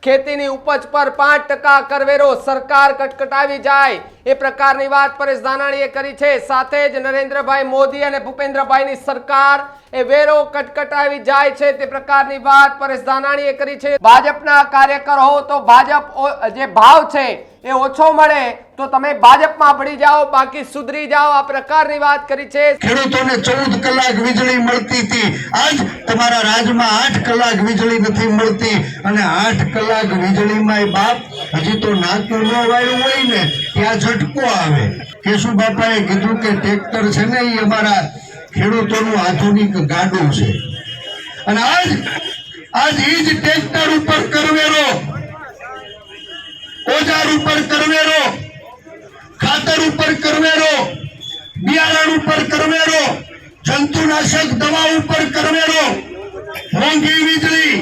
ખેતીની ઉપજ પર 5% કરવેરો સરકાર કટકટાવી જાય એ પ્રકારની વાત પરેશ ધાનાણીએ કરી છે। સાથે જ નરેન્દ્રભાઈ મોદી અને ભૂપેન્દ્રભાઈની સરકાર એ વેરો કટકટાવી જાય છે તે પ્રકારની વાત પરેશ ધાનાણીએ કરી છે। ભાજપના કાર્યકર હો તો ભાજપ જે ભાવ છે એ ઓછો મળે તો તમે ભાજપમાં ભળી જાઓ, બાકી સુધરી જાઓ, આ પ્રકારની વાત કરી છે। ખેડૂતોને 14 કલાક વીજળી મળતી હતી, આજ તમારા રાજમાં 8 કલાક વીજળી નથી મળતી અને 8 કલાક વીજળીમાં બાપ હજી તો નાકું ન વાળ્યું હોય ને ત્યાં ઝટકો આવે। કેશુબાપાએ કીધું કે ટ્રેક્ટર છે ને એ અમારા ખેડૂતોનું આધુનિક ગાડું છે અને આજ એ જ ટ્રેક્ટર ઉપર કરવેરો, ઓજાર ઉપર કરવેરો, ખાતર ઉપર કરવેરો, બિયારણ ઉપર કરવેરો, જંતુનાશક દવા ઉપર કરવેરો, મોંઘી વીજળી,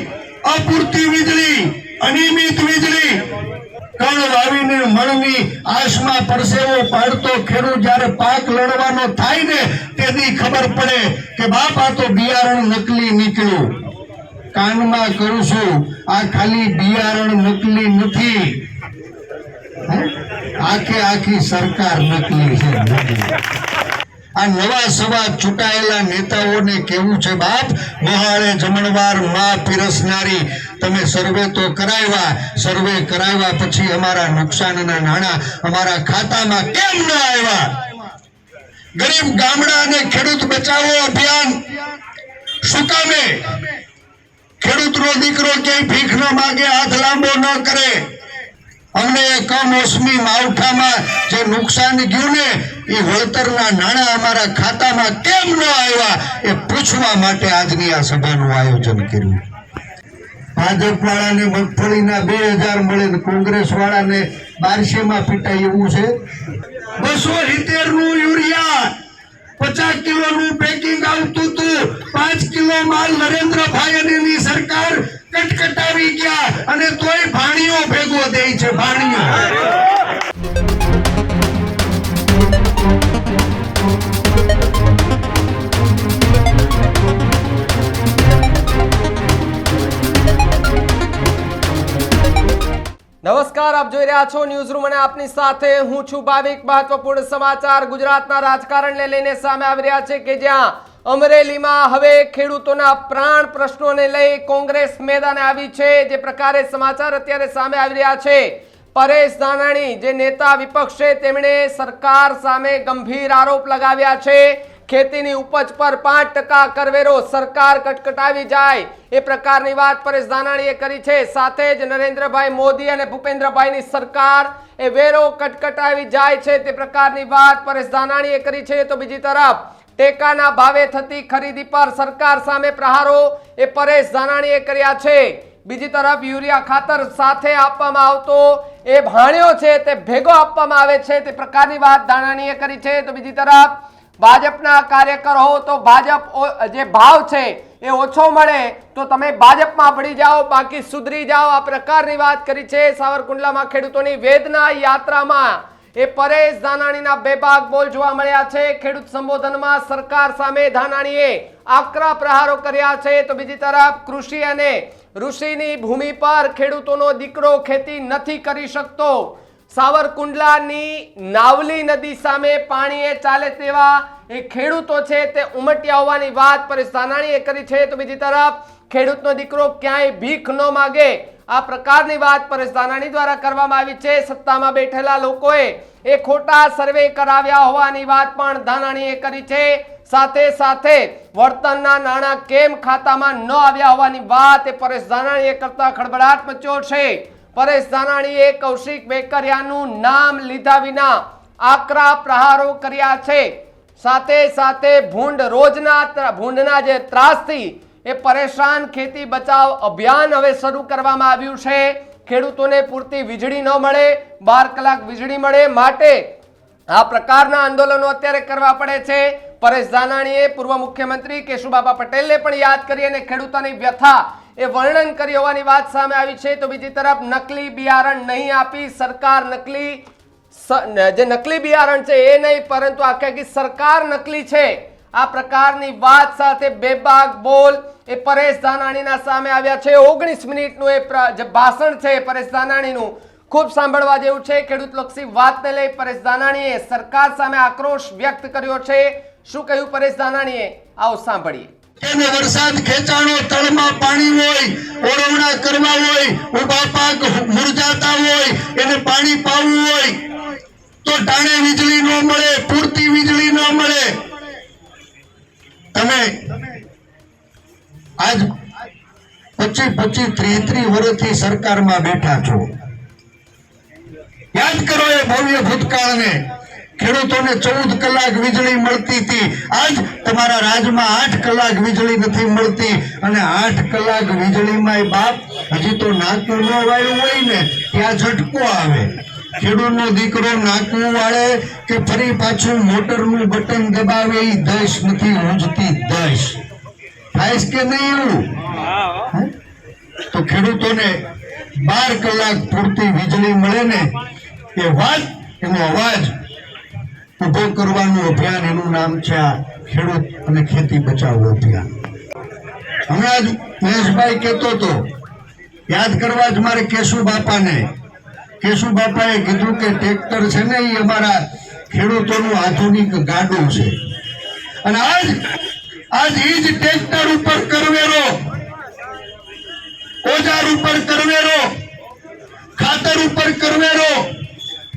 અપૂરતી વીજળી, અનિયમિત વીજળી, કણ વાવીને મણની આશમાં પરસેવો પાડતો ખેડૂત જ્યારે પાક લડવાનો થાય ને તેથી ખબર પડે કે બાપ આ તો બિયારણ નકલી નીકળ્યું। કાનમાં કરું છું, આ ખાલી બિયારણ નકલી નથી, આખી સરકાર નકલી છે। આ નવા સવા ચૂંટાયેલા નેતાઓને કેવું છે બાપ, મહાળે જમણવાર માં પીરસનારી, તમે સર્વે તો કરાવ્યા પછી અમારા નુકસાનના નાણાં અમારા ખાતામાં કેમ ન આવ્યા? ગરીબ ગામડા અને ખેડૂત બચાવો અભિયાન શું કામે? ખેડૂતનો દીકરો ક્યાંય ભીખ ન માગે, હાથ લાંબો ન કરે, અમને કમોસમી માવઠામાં જે નુકસાન ગયું ને એ વળતરના નાણાં અમારા ખાતામાં કેમ ન આવ્યા એ પૂછવા માટે આજની આ સભાનું આયોજન કર્યું। ભાજપ વાળાને મગફળીના 2000 મળે ને કોંગ્રેસ વાળાને 1200 પીટાય એવું છે। 270 નું યુરિયા 50 કિલોનું પેકિંગ આવતું હતું, 5 કિલો માલ નરેન્દ્રભાઈ અને એની સરકાર કટકટાવી ગયા અને તોય ભાણીઓ ભેગો દે છે, ભાણીઓ। નમસ્કાર, આપ જોઈ રહ્યા છો ન્યૂઝ રૂમ અને આપની સાથે હું છું ભાવિક। મહત્વપૂર્ણ સમાચાર ગુજરાતના રાજકારણને લઈને સામે આવી રહ્યા છે કે જ્યાં અમરેલીમાં હવે ખેડૂતોના પ્રાણ પ્રશ્નોને લઈ કોંગ્રેસ મેદાને આવી છે। જે પ્રકારે સમાચાર અત્યારે સામે આવી રહ્યા છે, પરેશ ધાનાણી જે નેતા વિપક્ષ છે તેમણે સરકાર સામે ગંભીર આરોપ લગાવ્યા છે। ખેતીની ઉપજ પર 5% કરવેરો સરકાર કટકટાવી જાય એ પ્રકારની વાત પરેશ ધાનાણીએ કરી છે। સાથે જ નરેન્દ્રભાઈ મોદી અને ભૂપેન્દ્રભાઈની સરકાર એ વેરો કટકટાવી જાય છે તે પ્રકારની વાત પરેશ ધાનાણીએ કરી છે। તો બીજી તરફ ટેકાના ભાવે થતી ખરીદી પર સરકાર સામે પ્રહારો એ પરેશ ધાનાણીએ કર્યા છે। બીજી તરફ યુરિયા ખાતર સાથે આપવામાં આવતો એ ભાણ્યો છે તે ભેગો આપવામાં આવે છે તે પ્રકારની વાત ધાનાણીએ કરી છે। તો બીજી તરફ ભાજપના કાર્યકર હો તો ભાજપ જે ભાવ છે એ ઓછો મળે તો તમે ભાજપમાં ભળી જાઓ, બાકી સુધરી જાઓ, આ પ્રકારની વાત કરી છે। સાવરકુંડલામાં ખેડૂતોની વેદના યાત્રામાં એ પરેશ ધાનાણીના બેબાક બોલ જોવા મળ્યા છે। ખેડૂત સંબોધનમાં સરકાર સામે ધાનાણીએ આકરા પ્રહારો કર્યા છે। તો બીજી તરફ કૃષિ અને ઋષિની ભૂમિ પર ખેડૂતોનો દીકરો ખેતી નથી કરી શકતો, સાવરકુંડલાની નાવલી નદી સામે પાણીએ ચાલે તેવા એ ખેડૂતો છે તે ઉમટ્યા હોવાની વાત પરેશ ધાનાણીએ કરી છે। તો બીજી તરફ ખેડૂતનો દીકરો ક્યાંય ભીખ ન માગે, આ પ્રકારની વાત પરેશ ધાનાણી દ્વારા કરવામાં આવી છે। સત્તામાં બેઠેલા લોકોએ એ ખોટા સર્વે કરાવ્યા હોવાની વાત પણ ધાનાણીએ કરી છે। સાથે સાથે વર્તનના નાણાં કેમ ખાતામાં ન આવ્યા હોવાની વાત એ પરેશ ધાનાણીએ કરતા ખળબળાટ મચ્યો છે। પરેશ ધાનાણીએ કૌશિક વેકરિયાનું નામ લીધા વિના આકરા પ્રહારો કર્યા છે। સાથે સાથે ભૂંડના જે ત્રાસથી એ પરેશાન ખેતી બચાવ અભિયાન હવે શરૂ કરવામાં આવ્યું છે। ખેડૂતોને પૂરતી વીજળી ન મળે, 12 કલાક વીજળી મળે માટે આ પ્રકારના આંદોલનો અત્યારે કરવા પડે છે। પરેશ ધાનાણીએ પૂર્વ મુખ્યમંત્રી કેશુબાપા પટેલને પણ યાદ કરી અને ખેડૂતોની વ્યથા એ વર્ણન કરી હોવાની વાત સામે આવી છે। તો બીજી તરફ નકલી બિયારણ નહીં આપી સરકાર, જે નકલી બિયારણ છે એ નહીં પરંતુ આખી સરકાર નકલી છે, આ પ્રકારની વાત સાથે બેબાક બોલ એ પરેશ ધાનાણીના સામે આવ્યા છે. 19 મિનિટનું એ જે ભાષણ છે પરેશ ધાનાણીનું ખૂબ સાંભળવા જેવું છે. ખેડૂત લક્ષી વાતને લઈ પરેશ ધાનાણીએ સરકાર સામે આક્રોશ વ્યક્ત કર્યો છે. શું કહ્યું પરેશ ધાનાણીએ, આવો સાંભળીએ. એને વરસાદ ખેંચાણો, તળમાં પાણી હોય, ઓરવણા કરવા હોય, ઉભા પાક મુરઝાતા હોય, એને પાણી પાવું હોય તો ટાણે વીજળી ન મળે, પૂરતી વીજળી ન મળે. તમે આજ 25-30 વર્ષથી સરકારમાં બેઠા છો. યાદ કરો એ ભવ્ય ભૂતકાળને. ખેડૂતોને 14 કલાક વીજળી મળતી હતી. આજ તમારા રાજ્યમાં 8 કલાક વીજળી નથી મળતી. અને 8 કલાક વીજળીમાં બાપ હજી તો નાકું ન વાળ્યું હોય ને ત્યાં ઝટકો આવે. ખેડૂતનો દીકરો નાકું વાળે કે ફરી પાછું મોટરનું બટન દબાવે એ દશ નથી ઊંચતી દશ થાય કે નહીં એવું? તો ખેડૂતોને 12 કલાક પૂરતી વીજળી મળે ને એ વાત, એનો અવાજ ઉભો કરવાનું અભિયાન, એનું નામ છે આ ખેડૂત અને ખેતી બચાવો અભિયાન. હમણાં જ મહેશભાઈ કહેતો હતો, યાદ કરવા જ મારે કેશુ બાપાને. કેશુ બાપાએ કીધું કે ટ્રેક્ટર છે ને એ અમારા ખેડૂતોનું આધુનિક ગાડું છે. અને આજ એ જ ટ્રેક્ટર ઉપર કરવેરો, ઓજાર ઉપર કરવેરો, ખાતર ઉપર કરવેરો,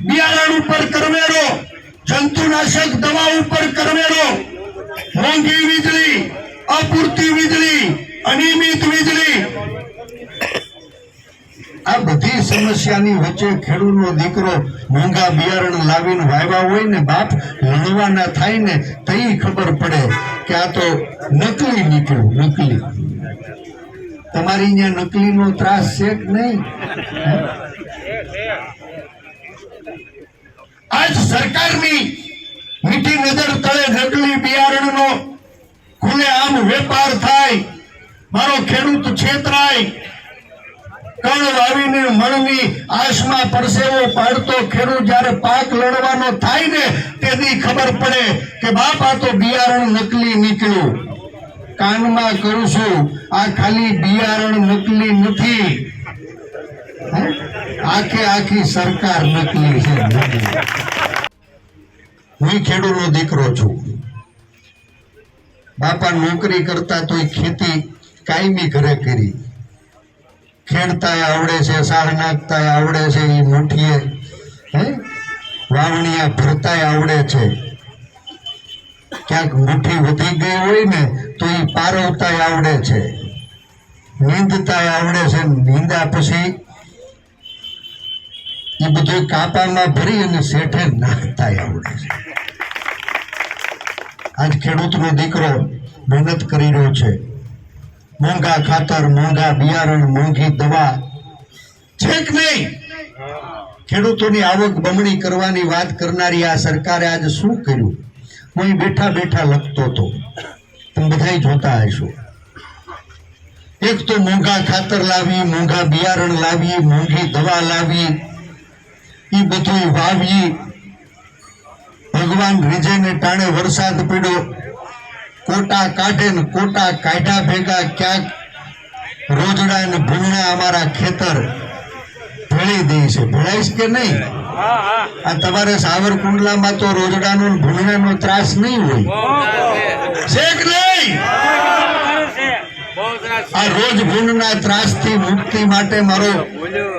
બિયારણ ઉપર કરવેરો, જંતુનાશક દવા ઉપર કરવેરો, મોંઘી વીજળી, અપૂરતી વીજળી, અનિયમિત વીજળી, આ બધી સમસ્યાની વચ્ચે ખેડૂતનો દીકરો મોંઘા બિયારણ લાવીને વાવ્યા હોય ને બાપ, લણવાના થાય ને તઈ ખબર પડે કે આ તો નકલી નીકળ્યું. નકલી તમારી અહીંયા નકલીનો ત્રાસ છે કે નહીં? આજ સરકારની મીઠી નજર તળે નકલી બિયારણનો ખુલ્લેઆમ વેપાર થાય, મારો ખેડૂત છેતરાય. કણ વાવીને મણની આશમાં પરસેવો પાડતો ખેડૂત જ્યારે પાક લડવાનો થાય ને તેથી ખબર પડે કે બાપ આ તો બિયારણ નકલી નીકળ્યું. કાનમાં કરું છું, આ ખાલી બિયારણ નકલી નથી, આખી સરકાર નકલી છે. હું ખેડૂતનો દીકરો છું. બાપા નોકરી કરતા તોય ખેતી કાયમી ઘરે કરી. ખેડતા આવડે છે, સાર નાખતા આવડે છે, એ મુઠીએ વાવણીયા ભરતા આવડે છે. ક્યાંક મુઠ્ઠી વધી ગઈ હોય ને તો એ પારવતા આવડે છે, નીંદતા આવડે છે. નીંદા પછી એ બધું કાપામાં ભરી અને શેઠે નાખતા આવડે છે. આજ ખેડૂતનો દીકરો મહેનત કરી રહ્યો છે. મોંઘા ખાતર, મોંઘા બિયારણ, મોંઘી દવા છે કે નહીં? ખેડૂતોની આવક બમણી કરવાની વાત કરનારી આ સરકારે આજે શું કર્યું? હું બેઠા બેઠા લખતો હતો, તમે બધા જોતા હશો. એક તો મોંઘા ખાતર લાવી, મોંઘા બિયારણ લાવી, મોંઘી દવા લાવી, એ બધું વાવી. ભગવાન રીજેને ટાણે વરસાદ પડ્યો, કોટા કાઢે ને કોટા કાઢ્યા ભેગા ક્યાંક રોજડા ને ભૂંગણા અમારા ખેતર ભેળી દે છે. ભેળાઈશ કે નહીં? આ તમારે સાવરકુંડલામાં તો રોજડાનો ભૂંગણાનો ત્રાસ નહીં હોય છે કે નહીં? આ રોજ ભૂંડના ત્રાસથી મુક્તિ માટે મારો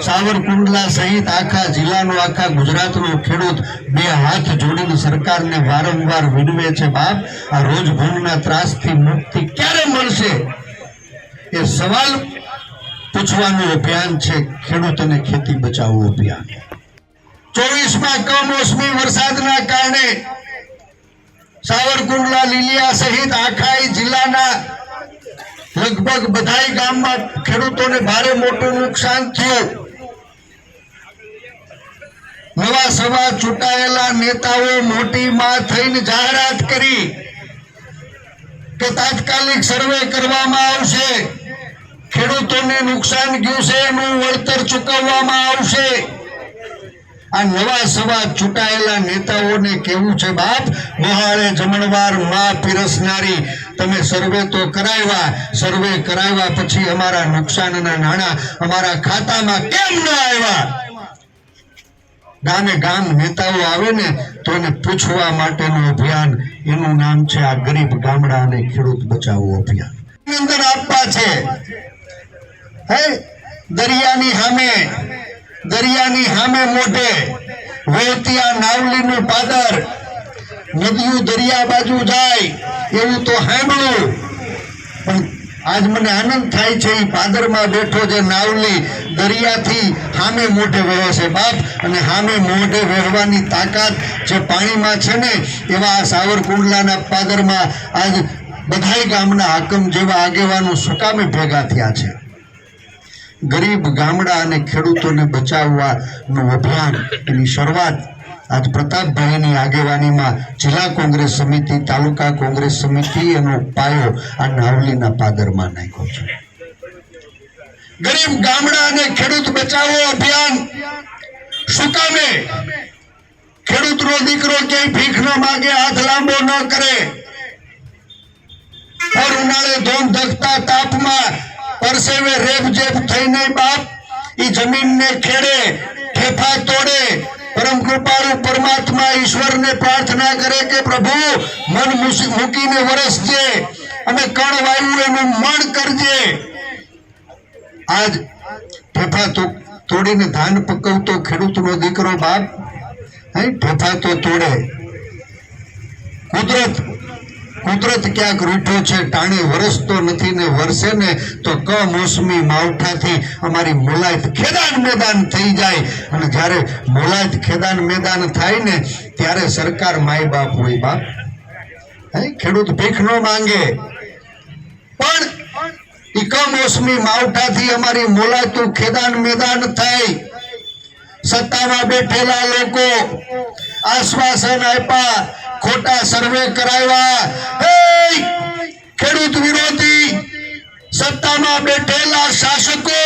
સાવરકુંડલા સહિત આખા જિલ્લાનો, આખા ગુજરાતનો ખેડૂત બે હાથ જોડીને સરકારને વારંવાર વિનવે છે, બાપ આ રોજ ભૂંડના ત્રાસથી મુક્તિ ક્યારે મળશે? એ સવાલ પૂછવાનું અભિયાન છે ખેડૂત અને ખેતી બચાવો અભિયાન. 24માં કમોસમી વરસાદના કારણે સાવરકુંડલા, લીલિયા સહિત આખા જિલ્લાના લગભગ બધા ગામમાં ખેડૂતોને ભારે મોટું નુકસાન થયું. નવા સવા ચૂંટાયેલા નેતાઓ મોટી માં થઈને જાહેરાત કરી કે તાત્કાલિક સર્વે કરવામાં આવશે, ખેડૂતોને નુકસાન ગયું છે એનું વળતર ચૂકવવામાં આવશે. આ નવા સવા ચૂંટાયેલા નેતાઓને કેવું છે બાપ, મોહાળે જમણવાર માં પીરસનારી. તમે સર્વે તો કરાવ્યા, સર્વે કરાવ્યા પછી અમારા નુકસાનના નાણાં અમારા ખાતામાં કેમ ન આવ્યા? ગામે ગામ નેતાઓ આવે ને તો એને પૂછવા માટેનું અભિયાન, એનું નામ છે આ ગરીબ ગામડા અને ખેડૂત બચાવો અભિયાન. અંદર આપવા છે હે દરિયાની સામે મોઢે વહેતી આ નાવલીનું પાદર, નદીઓ દરિયા બાજુ જાય એવું તો સાંભળ્યું, પણ આજ મને આનંદ થાય છે એ પાદરમાં બેઠો જે નાવલી દરિયાથી સામે મોઢે વહે છે બાપ. અને સામે મોઢે વહેવાની તાકાત જે પાણીમાં છે ને, એવા આ સાવરકુંડલાના પાદરમાં આજ બધાય ગામના હાકમ જેવા આગેવાનો સુકામે ભેગા થયા છે. ગરીબ ગામડા અને ખેડૂતોને બચાવવાનું અભિયાન, એની શરૂઆત આજ પ્રતાપભાઈની આગેવાનીમાં જિલ્લા કોંગ્રેસ સમિતિ, તાલુકા કોંગ્રેસ સમિતિ એનો પાયો આ નાવલીના પાદરમાં નાખ્યો છે. ગરીબ ગામડા અને ખેડૂત બચાવો અભિયાન શું કામે? ખેડૂતનો દીકરો ક્યાંય ભીખ ન માગે, હાથ લાંબો ન કરે, ભર ઉનાળે ધોમ ધકતા તાપમાં પરસેવે રેબજેબ થઈને બાપ ઈ જમીનને ખેડે, ઠેફા તોડે. પરમ કૃપાળુ પરમાત્મા ઈશ્વરને પ્રાર્થના કરે કે પ્રભુ મન મૂકીને વરસજે અને કણ વાયુ એનું મણ કરજે. આજ ઠેફા તોડીને ધાન પકવતો ખેડૂતનો દીકરો બાપ ઠેફા તો તોડે. કુદરત ક્યાંક રૂઠો છે, ટાણે વરસતો નથી ને વરસે ને તો કમોસમી માવઠાથી અમારી મોલાયત ખેદાન મેદાન થઈ જાય. અને જ્યારે મોલાયત ખેદાન મેદાન થાય ને ત્યારે સરકાર માય બાપ હોય બાપ. ખેડૂત ભીખ ન માંગે, પણ ઈ કમોસમી માવઠાથી અમારી મોલાયતું ખેદાન મેદાન થાય. સત્તામાં બેઠેલા લોકો આશ્વાસન આપ્યા, ખોટા સર્વે કરાવ્યા. ખેડૂત વિરોધી સત્તામાં બેઠેલા શાસકો,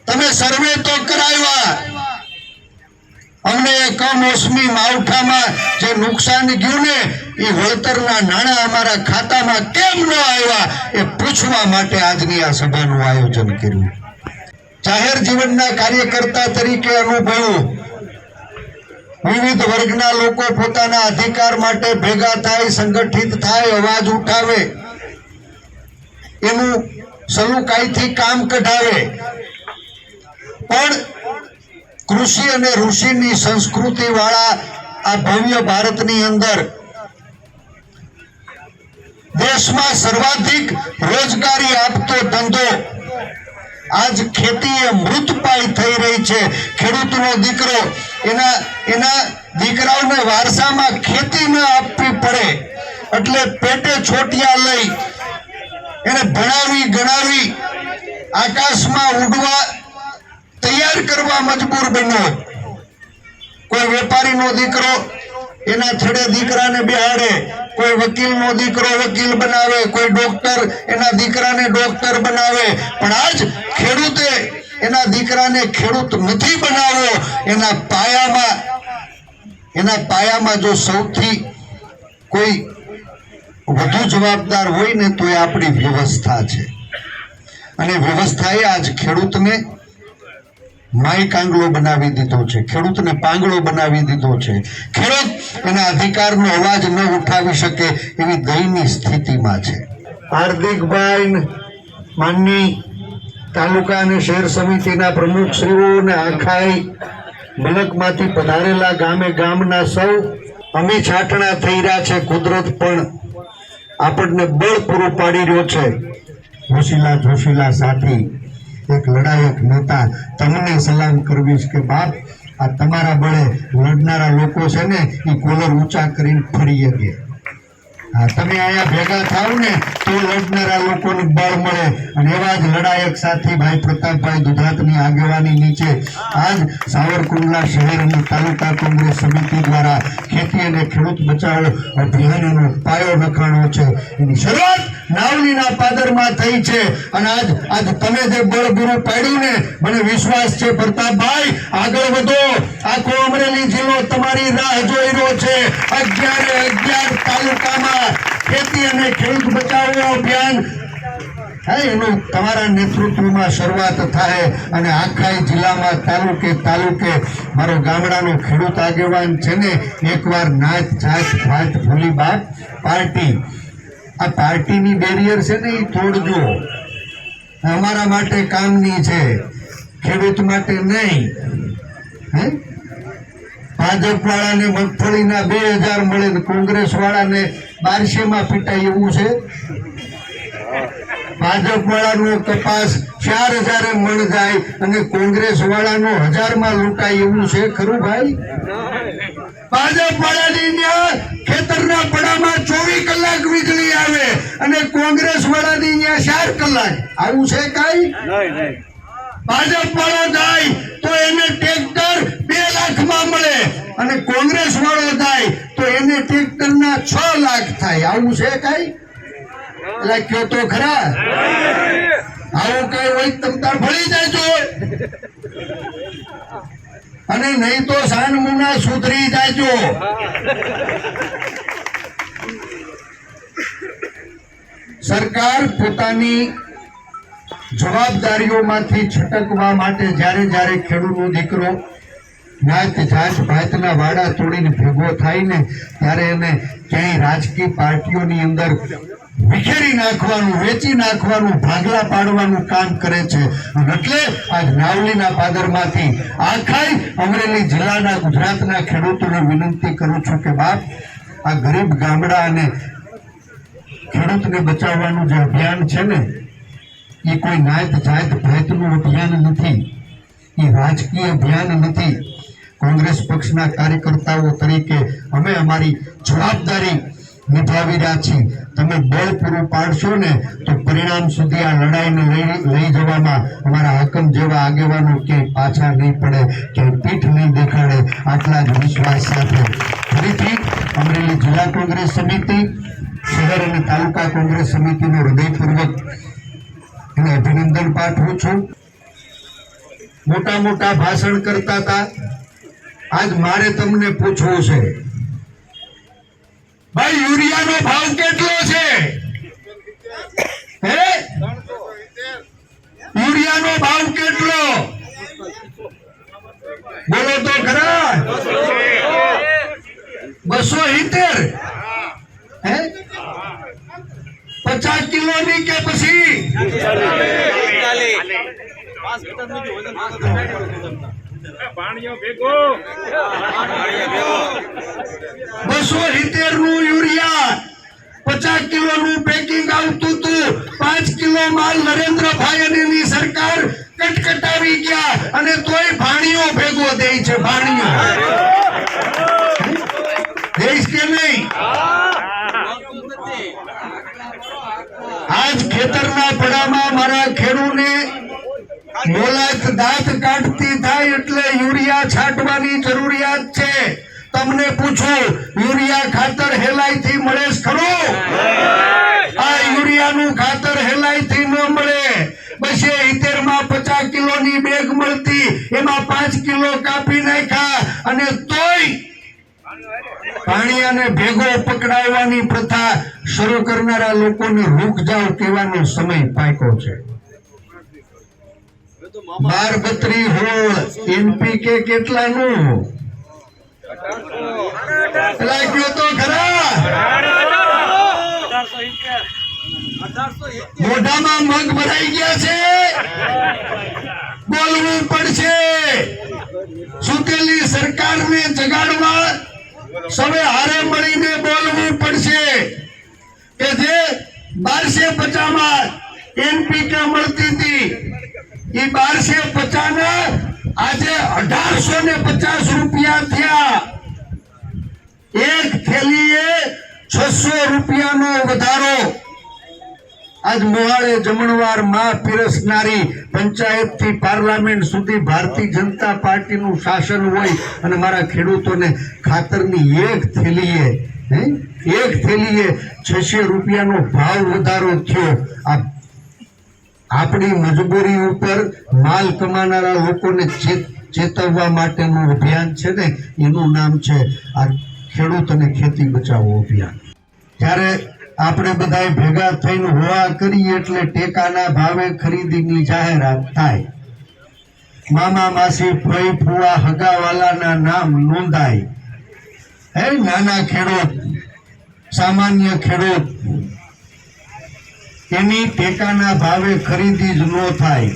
તમે સર્વે તો કરાવ્યા, અમને કમોસમી માવઠામાં જે નુકસાન ગયું ને એ વળતરના નાણાં અમારા ખાતામાં કેમ ન આવ્યા એ પૂછવા માટે આજની આ સભાનું આયોજન કર્યું. જાહેર જીવનના કાર્યકર્તા તરીકે અનુભવ્યું, વિવિધ વર્ગના લોકો પોતાના અધિકાર માટે ભેગા થાય, સંગઠિત થાય, અવાજ ઉઠાવે, એનું સલુકાઈથી કામ કઢાવે. પણ કૃષિ અને ઋષિની સંસ્કૃતિ વાળા આ ભવ્ય ભારતની અંદર દેશમાં સર્વાધિક રોજગારી આપતો ધંધો આજ ખેતી એ મૃતપાય થઈ રહી છે. ખેડૂતનો દીકરો એના દીકરાઓને વારસામાં ખેતી ન આપવી પડે એટલે પેટે છોટિયા લઈ એને ભણાવી ગણાવી આકાશમાં ઉડવા તૈયાર કરવા મજબૂર બન્યો. કોઈ વેપારીનો દીકરો એના છેડે દીકરાને બેહાડે, કોઈ વકીલનો દીકરો વકીલ બનાવે, કોઈ ડોક્ટર એના દીકરાને ડોક્ટર બનાવે. પણ આજ ખેડૂતે એના દીકરાને ખેડૂત નથી બનાવવો. એના પાયામાં જો સૌથી કોઈ વધુ જવાબદાર હોય ને તો એ આપણી વ્યવસ્થા છે. અને વ્યવસ્થાએ આજ ખેડૂતને માય કાંગલો બનાવી દીધો છે, ખેડૂતને પાંગળો બનાવી દીધો છે. ખેડૂત એના અધિકારનો અવાજ ન ઉઠાવી શકે એવી દયનીય સ્થિતિમાં છે. હાર્દિકભાઈ, માનની તાલુકા અને શહેર સમિતિના પ્રમુખશ્રીઓ અને આખાઈ મલકમાંથી પધારેલા ગામે ગામના સૌ અમી છાટણા થઈ રહ્યા છે. કુદરત પણ આપણને બળ પૂરું પાડી રહ્યો છે. જોશીલા સાથી, એક લડાયક નેતા, તમને સલામ કરવીશ કે બાપ આ તમારા બળે લડનારા લોકો છે ને એ કોલર ઊંચા કરીને ફરી શકે. તમે અહીંયા ભેગા થાવ ને તો લડનારા લોકોને બળ મળે. અને એવા જ લડાયક સાથી ભાઈ પ્રતાપભાઈ દુધાતની આગેવાની નીચે આજ સાવરકુંડલા શહેર અને તાલુકા કોંગ્રેસ સમિતિ દ્વારા ખેતી અને ખેડૂત બચાવો અભિયાનનો પાયો નખાણો છે. એની શરૂઆત નાવલીના પાદરમાં થઈ છે. અને આજ તમે જે બળ પૂરું પાડ્યું ને, મને વિશ્વાસ છે પ્રતાપભાઈ, આગળ વધો. આખો અમરેલી જિલ્લો તમારી રાહ જોઈ રહ્યો છે. 11 તાલુકામાં ખેતી અને ખેડૂત બચાવો અભિયાન એનું તમારા નેતૃત્વમાં શરૂઆત થાય અને આખા જિલ્લામાં તાલુકે મારો ગામડાનો ખેડૂત આગેવાન છે ને, એકવાર નાત જાત ભાત ભૂલી બાપ પાર્ટી, આ પાર્ટીની બેરિયર છે ને એ તોડજો. અમારા માટે કામની છે, ખેડૂત માટે નહીં. ભાજપ વાળાને મગફળીના 2000 મળે ને કોંગ્રેસ વાળાને 1200 પીટાય એવું છે. ભાજપ વાળાનો કપાસ 4000 મણ જાય અને કોંગ્રેસ વાળાનો 1000 લૂંટાય એવું છે ખરું ભાઈ? ભાજપ વાળાની ખેતરના પડામાં 24 કલાક વીજળી આવે અને કોંગ્રેસ વાળાની ત્યાં 4 કલાક. આવું છે કઈ? ભાજપ વાળો જાય તો એને ટ્રેક્ટર 2 લાખમાં મળે અને કોંગ્રેસ વાળો જાય તો એને ટ્રેક્ટરના 6 લાખ થાય. આવું છે કઈ? એટલે કયો તો ખરા, આવું કઈ હોય તમ તાર ભળી જાય અને નહીં તો સાનમુના સુધરી જાજો. સરકાર પોતાની જવાબદારીઓમાંથી છટકવા માટે જ્યારે ખેડૂતનો દીકરો નાત જાત ભાતના વાડા તોડીને ભેગો થાય ને, ત્યારે એને ક્યાંય રાજકીય પાર્ટીઓની અંદર વિખેરી નાખવાનું, વેચી નાખવાનું, ભાગલા પાડવાનું કામ કરે છે. અને એટલે આજ નાવલીના પાદરમાંથી આખા અમરેલી જિલ્લાના ગુજરાતના ખેડૂતોને વિનંતી કરું છું કે બાપ, આ ગરીબ ગામડા અને ખેડૂતને બચાવવાનું જે અભિયાન છે ને, એ કોઈ નાત જાત ભાતનું અભિયાન નથી, એ રાજકીય અભિયાન નથી. કોંગ્રેસ પક્ષના કાર્યકર્તાઓ તરીકે અમે અમારી જવાબદારી નિભાવી રહ્યા છીએ. તમે બળ પૂરું પાડશો ને તો પરિણામ સુધી આ લડાઈને લઈ જવામાં અમારા હકમ જેવા આગેવાનો ક્યાંય પાછા નહીં પડે, ક્યાંય પીઠ નહીં દેખાડે. આટલા જ વિશ્વાસ સાથે ફરીથી અમરેલી જિલ્લા કોંગ્રેસ સમિતિ, શહેર અને તાલુકા કોંગ્રેસ સમિતિનો હૃદયપૂર્વક એને અભિનંદન પાઠવું છું. મોટા ભાષણ કરતા હતા, આજ મારે તમને પૂછવું છે ભાઈ, યુરિયાનો ભાવ કેટલો છે? યુરિયાનો ભાવ કેટલો? બોલો તો ખરા. 270. 50 કિલોની કે પછી 270 નું યુરિયા 50 કિલોનું પેકિંગ આવતું હતું. 5 કિલો માલ નરેન્દ્રભાઈ અને એની સરકાર કટકટાવી ગયા અને તોય ભાણીઓ ભેગો દે છે. ભાણીઓ દેશ કે નહીં? આજ ખેતરના પડામાં મારા ખેડૂને મોલાત દાંત કાઢતી થાય એટલે યુરિયા છાંટવાની જરૂરિયાત છે. તમને પૂછું, યુરિયા ખાતર હેલાઈથી મળે ખરું? આ યુરિયાનું ખાતર હેલાઈથી ન મળે. 270 માં 50 કિલોની બેગ મળતી, એમાં 5 કિલો કાપી નાખ્યા અને તોય પાણીયાને ભેગો પકડાવવાની પ્રથા શરૂ કરનારા લોકોને રૂક જાઓ કહેવાનો સમય પાક્યો છે. 12-32 હોળ એનપીકે કેટલાનું? લાગ્યો તો ખરા. મોઢામાં મગ ભરાઈ ગયા છે, બોલવું પડશે. સુતેલી સરકારને જગાડવા સૌએ હારે મળીને બોલવું પડશે કે જે 1250 માં એનપીકે મળતી હતી, એ 1250 ના આજે 1850 રૂપિયા થયા. એક થેલીએ 600 રૂપિયાનો વધારો. આજ મોહાળે જમણવાર માં પીરસનારી પંચાયત થી પાર્લામેન્ટ સુધી ભારતીય જનતા પાર્ટીનું શાસન હોય અને મારા ખેડૂતોને ખાતરની એક થેલીએ હે? એક થેલીએ 600 રૂપિયાનો ભાવ વધારો થયો. આ આપણી મજબૂરી ઉપર માલ કમાનારા લોકોને ચેતવવા માટેનું અભિયાન છે ને, એનું નામ છે આ ખેડૂત અને ખેતી બચાવો અભિયાન. ત્યારે આપણે બધા ભેગા થઈને હોવા કરીએ એટલે ટેકાના ભાવે ખરીદીની જાહેરાત થાય. મામા માસી ફઈ ફુવા હગાવાલાના નામ નોંધાય. હે, નાના ખેડૂત, સામાન્ય ખેડૂત, એની ટેકાના ભાવે ખરીદી જ ન થાય.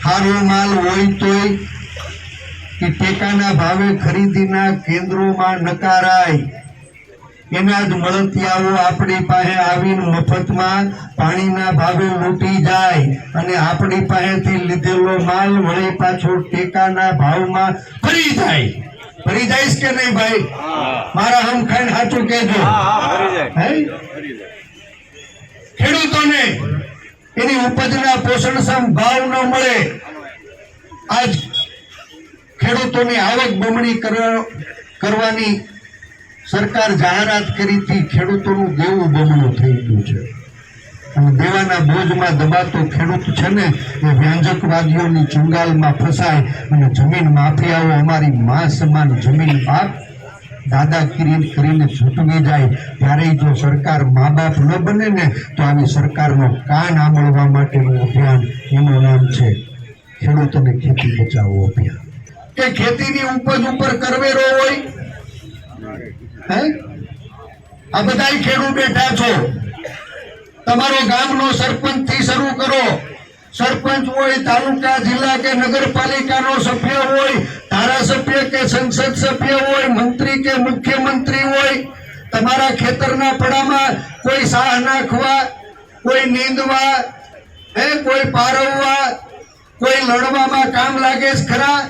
સારો માલ હોય તોય એ ટેકાના ભાવે ખરીદીના કેન્દ્રોમાં નકારાય. એના જ મળતિયાઓ આપણી પાસે આવીને મફતમાં પાણીના ભાવે લૂંટી જાય અને આપણી પાસેથી લીધેલો માલ વળી પાછો ટેકાના ભાવમાં ફરી જાય. ફરી જઈશ કે નહીં ભાઈ? મારા હમ ખાઈને સાચું કહેજો. હે? ખેડૂતોને એની ઉપજના પોષણક્ષમ ભાવ ન મળે. આજ ખેડૂતોની આવક બમણી કરવાની સરકાર જાહેરાત કરી હતી. ખેડૂતોનું દેવું બમણું થઈ ગયું છે અને દેવાના બોજમાં દબાતો ખેડૂત છે ને એ વ્યાંજકવાદીઓની ચુંગાલમાં ફસાય અને જમીન માફિયાઓ અમારી માં સમાન જમીન બાપ દાદાગીરી કરીને છૂટવી જાય. ત્યારે જો સરકાર મા બાપ ન બને ને તો આવી સરકારનો કાન આંબળવા માટેનું અભિયાન, એનું નામ છે ખેડૂત અને ખેતી બચાવો અભિયાન. કે ખેતીની ઉપજ ઉપર કરવેરો હોય. હે, આ બધા ખેડૂત બેઠા છો. તમારો ગામનો સરપંચ થી શરૂ કરો. સરપંચ હોય, તાલુકા જિલ્લા કે નગરપાલિકાનો સભ્ય હોય, ધારાસભ્ય કે સંસદ સભ્ય હોય, મંત્રી કે મુખ્યમંત્રી હોય, તમારા ખેતરના પડામાં કોઈ સાહ નાખવા, કોઈ નીંદવા, કોઈ પારવવા, કોઈ લડવામાં કામ લાગે છે ખરા?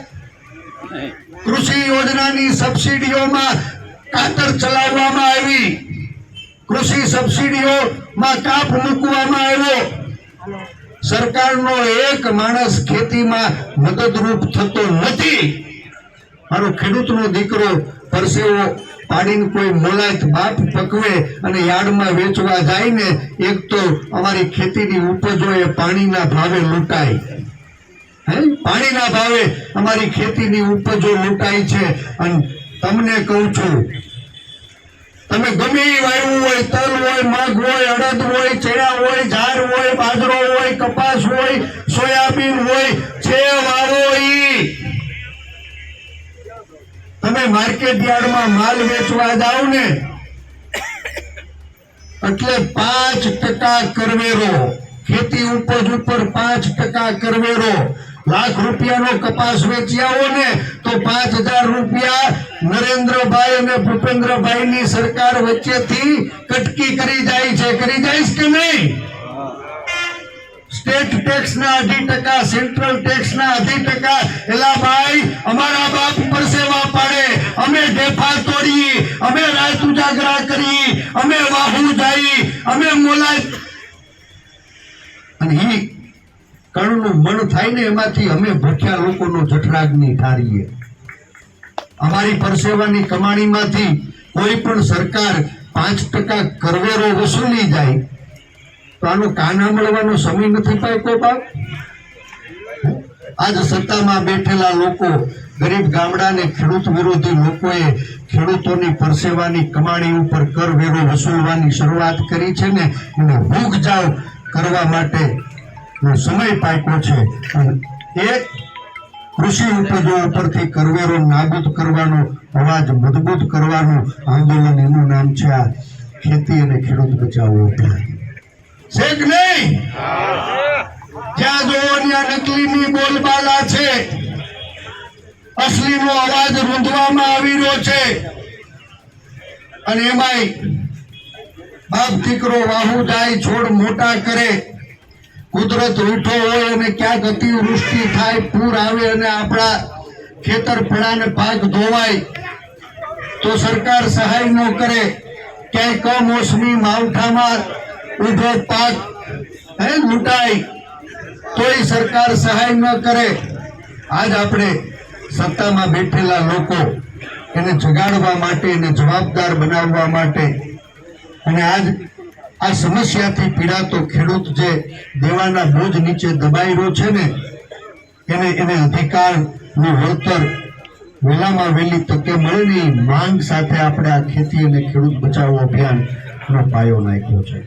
કૃષિ યોજનાની સબસિડીઓમાં કાતર ચલાવવામાં આવી, કૃષિ સબસિડીઓમાં કાપ મૂકવામાં આવ્યો. સરકારનો એક માણસ ખેતીમાં મદદરૂપ થતો નથી. મારો ખેડૂતનો દીકરો પરસેવો પાડીને કોઈ મોલાત બાપ પકવે અને યાર્ડમાં વેચવા જાય ને, એક તો અમારી ખેતીની ઉપજો એ પાણીના ભાવે લૂંટાય. પાણીના ભાવે અમારી ખેતીની ઉપજો લૂંટાય છે. અને તમને કહું છું, તમે ગમે એ વાવ્યું હોય, તલ હોય, મગ હોય, અડદ હોય, ચણા હોય, જાર હોય, બાજરો હોય, કપાસ હોય, સોયાબીન હોય, છે વાવો ઈ. તમે માર્કેટ યાર્ડમાં માલ વેચવા જાઓ ને એટલે 5% કરવેરો, ખેતી ઉપજ ઉપર 5% કરવેરો. લાખ રૂપિયાનો કપાસ વેચી આવો ને તો 5000 રૂપિયા નરેન્દ્રભાઈ અને ભૂપેન્દ્રભાઈની સરકાર વચ્ચેથી કટકી કરી જાય છે. કરી જાય કે નહીં? સ્ટેટ ટેક્સના 18%, સેન્ટ્રલ ટેક્સના 18%. એલા ભાઈ, અમારા બાપ પરસેવા પાડે, અમે ઢેફા તોડી, અમે રાત ઉજાગરા કરી, અમે વાહુ જાય, અમે મોલાય. અને ઈ કણનું મન થાય ને એમાંથી અમે ભૂખ્યા લોકોનો જઠરાગ્નિ ઠારીએ. અમારી પરસેવાની કમાણીમાંથી કોઈ પણ સરકાર 5% કરવેરો વસૂલી જાય તો આનો કાન સાંભળવાનો સમય નથી પાક્યો બાપ. આજ સત્તામાં બેઠેલા લોકો, ગરીબ ગામડા ને ખેડૂત વિરોધી લોકોએ ખેડૂતોની પરસેવાની કમાણી ઉપર કરવેરો વસૂલવાની શરૂઆત કરી છે ને, એને ભૂખ જાવ કરવા માટે સમય પાક્યો છે. એક કૃષિ ઉપજો ઉપરથી કરવેરો નાબૂદ કરવાનો, અવાજ મજબૂત કરવાનું આંદોલન, એનું નામ છે આ ખેતી અને ખેડૂત બચાવો અભિયાન. છે કે નહીં? જ્યાં જોવો ત્યાં નકલીની બોલબાલા છે, અસલીનો અવાજ રૂંધવામાં આવી રહ્યો છે. અને એમાંય બાપ દીકરો વાહુ જાય, છોડ મોટા કરે. કુદરત રૂઠો હોય અને ક્યાંક અતિવૃષ્ટિ થાય, પૂર આવે અને આપણા ખેતર પડાને પાક ધોવાય તો સરકાર સહાય ન કરે. ક્યાંય કમોસમી માવઠામાં ઉભો પાક લૂંટાય તોય સરકાર સહાય ન કરે. આજ આપણે સત્તામાં બેઠેલા લોકો એને જગાડવા માટે, એને જવાબદાર બનાવવા માટે અને આજ આ સમસ્યાથી પીડાતો ખેડૂત જે દેવાના બોજ નીચે દબાઈ રહ્યો છે ને, એને અધિકારનું વળતર વહેલામાં વહેલી તકે મળે ની માંગ સાથે આપણે આ ખેતી અને ખેડૂત બચાવો અભિયાનનો પાયો નાખ્યો છે.